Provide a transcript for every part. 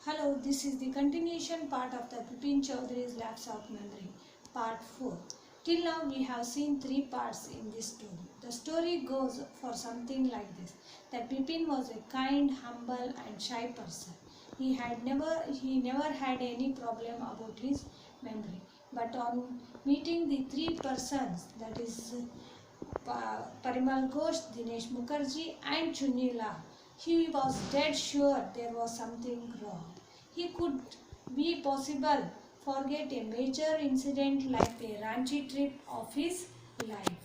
Hello, this is the continuation part of the Bipin Chaudhary's Lapse of Memory, part 4. Till now we have seen 3 parts in this story. The story goes for something like this, that Bipin was a kind, humble and shy person. He never had any problem about his memory. But on meeting the 3 persons, that is Parimal Ghosh, Dinesh Mukherjee and Chunni Lal, he was dead sure there was something wrong. He could be possible forget a major incident like a Ranchi trip of his life.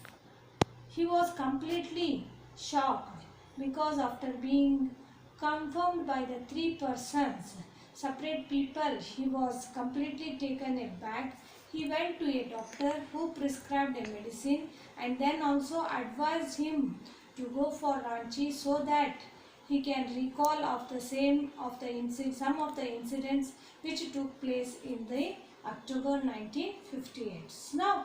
He was completely shocked because after being confirmed by the 3 persons, separate people, he was completely taken aback. He went to a doctor who prescribed a medicine and then also advised him to go for Ranchi so that he can recall of some of the incidents which took place in the October 1958. Now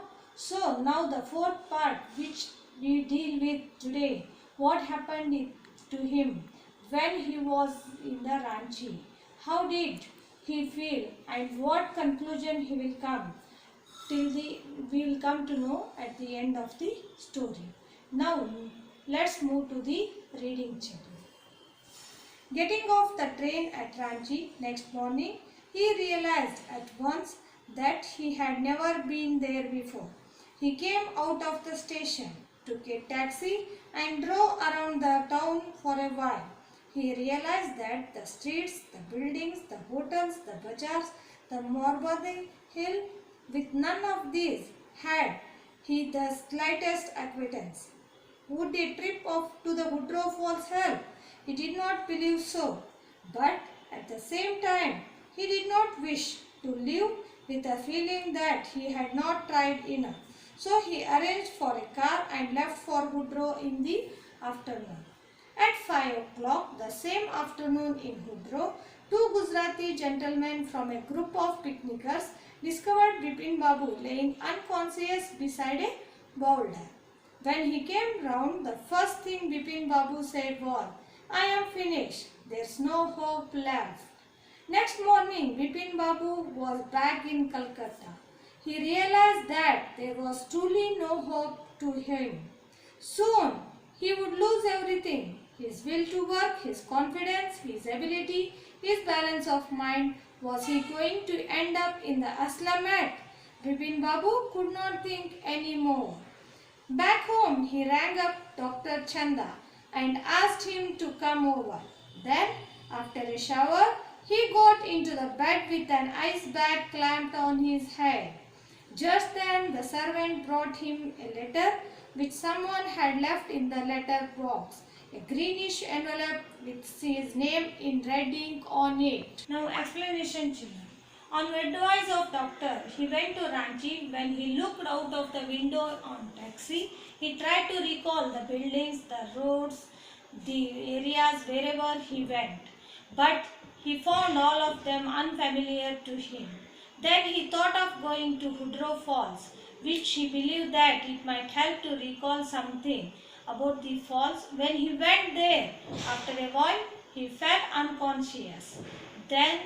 the fourth part which we deal with today, what happened to him when he was in the Ranchi, how did he feel and what conclusion he will come we will come to know at the end of the story. Now let's move to the reading schedule. Getting off the train at Ranchi next morning, he realized at once that he had never been there before. He came out of the station, took a taxi and drove around the town for a while. He realized that the streets, the buildings, the hotels, the bazaars, the Morbadi hill, with none of these had he the slightest acquaintance. Would a trip to the Woodrow Falls help? He did not believe so, but at the same time, he did not wish to live with a feeling that he had not tried enough. So he arranged for a car and left for Woodrow in the afternoon. At 5 o'clock the same afternoon in Woodrow, 2 Gujarati gentlemen from a group of picnickers discovered Bipin Babu laying unconscious beside a boulder. When he came round, the first thing Bipin Babu said was, "I am finished. There's no hope left." Next morning, Bipin Babu was back in Calcutta. He realized that there was truly no hope to him. Soon, he would lose everything. His will to work, his confidence, his ability, his balance of mind. Was he going to end up in the Aslamat? Bipin Babu could not think any more. Back home, he rang up Dr. Chanda and asked him to come over. Then, after a shower, he got into the bed with an ice bag clamped on his head. Just then, the servant brought him a letter which someone had left in the letter box. A greenish envelope with his name in red ink on it. Now explanation, children. On advice of doctor, he went to Ranchi. When he looked out of the window on taxi, he tried to recall the buildings, the roads, the areas wherever he went. But he found all of them unfamiliar to him. Then he thought of going to Woodrow Falls, which he believed that it might help to recall something about the falls. When he went there, after a while, he fell unconscious. Then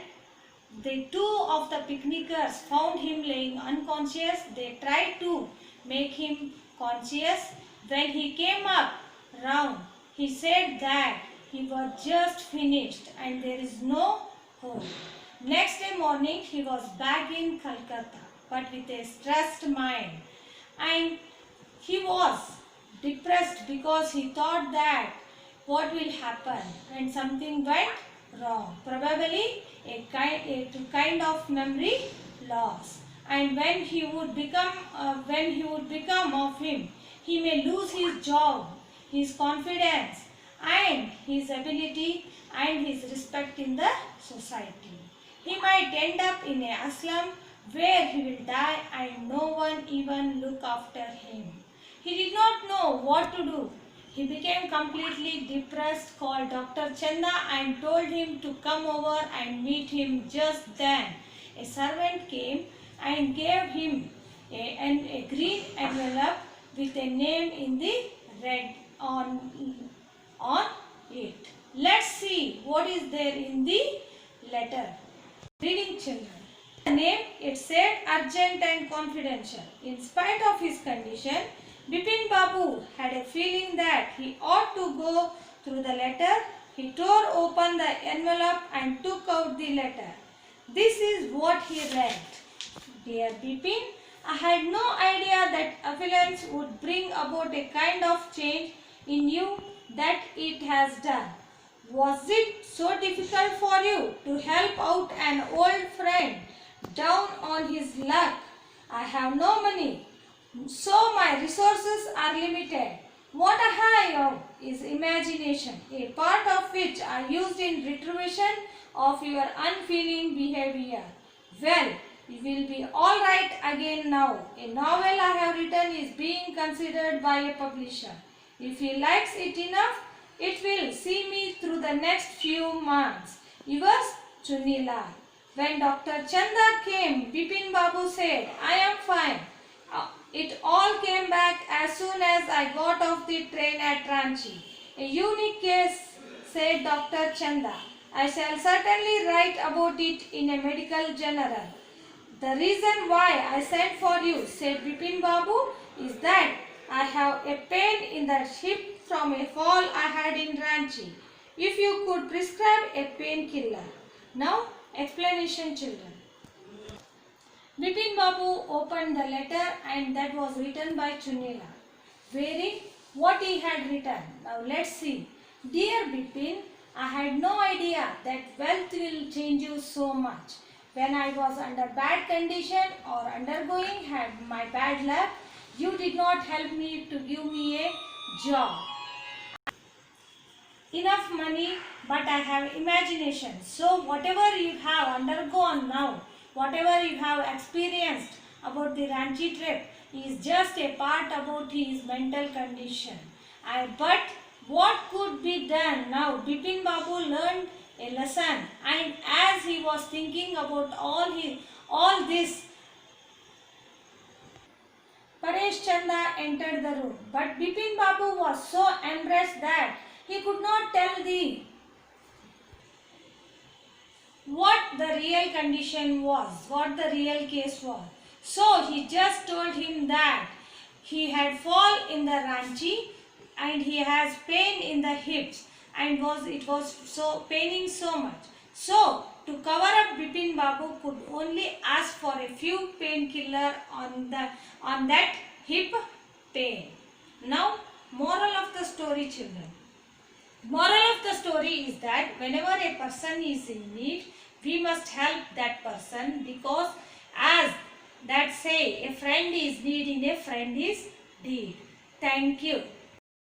the 2 of the picnickers found him laying unconscious. They tried to make him conscious. When he came up round, he said that he was just finished and there is no hope. Next day morning, he was back in Calcutta, but with a stressed mind. And he was depressed because he thought that what will happen and something went wrong. Probably a kind of memory loss. And when he would become of him, he may lose his job, his confidence, and his ability and his respect in the society. He might end up in a asylum where he will die and no one even look after him. He did not know what to do. He became completely depressed, called Dr. Chanda and told him to come over and meet him. Just then, a servant came and gave him a green envelope with a name in the red on it. Let's see what is there in the letter. Reading children. The name, it said urgent and confidential. In spite of his condition, Bipin Babu had a feeling that he ought to go through the letter. He tore open the envelope and took out the letter. This is what he read. Dear Bipin, I had no idea that affluence would bring about a kind of change in you that it has done. Was it so difficult for you to help out an old friend down on his luck? I have no money, so my resources are limited. What I have is imagination, a part of which I used in retribution of your unfeeling behavior. Well, you will be all right again now. A novel I have written is being considered by a publisher. If he likes it enough, it will see me through the next few months. Yours, Chunni Lal. When Dr. Chanda came, Bipin Babu said, I am fine. It all came back as soon as I got off the train at Ranchi. A unique case, said Dr. Chanda. I shall certainly write about it in a medical journal. The reason why I sent for you, said Bipin Babu, is that I have a pain in the hip from a fall I had in Ranchi. If you could prescribe a painkiller. Now, explanation children. Bipin Babu opened the letter and that was written by Chunni Lal. Reading what he had written. Now let's see. Dear Bipin, I had no idea that wealth will change you so much. When I was under bad condition or undergoing had my bad luck, you did not help me to give me a job. Enough money, but I have imagination. So whatever you have undergone now, whatever you have experienced about the Ranchi trip is just a part about his mental condition. But what could be done now? Bipin Babu learned a lesson, and as he was thinking about all this, Paresh Chanda entered the room. But Bipin Babu was so embarrassed that he could not tell what the real condition was, what the real case was. So he just told him that he had fallen in the Ranchi and he has pain in the hips and it was so paining so much. So to cover up, Bipin Babu could only ask for a few painkiller on that hip pain. Now, moral of the story, children. Moral of the story is that whenever a person is in need, we must help that person, because as that say, a friend is need in a friend is deed. Thank you.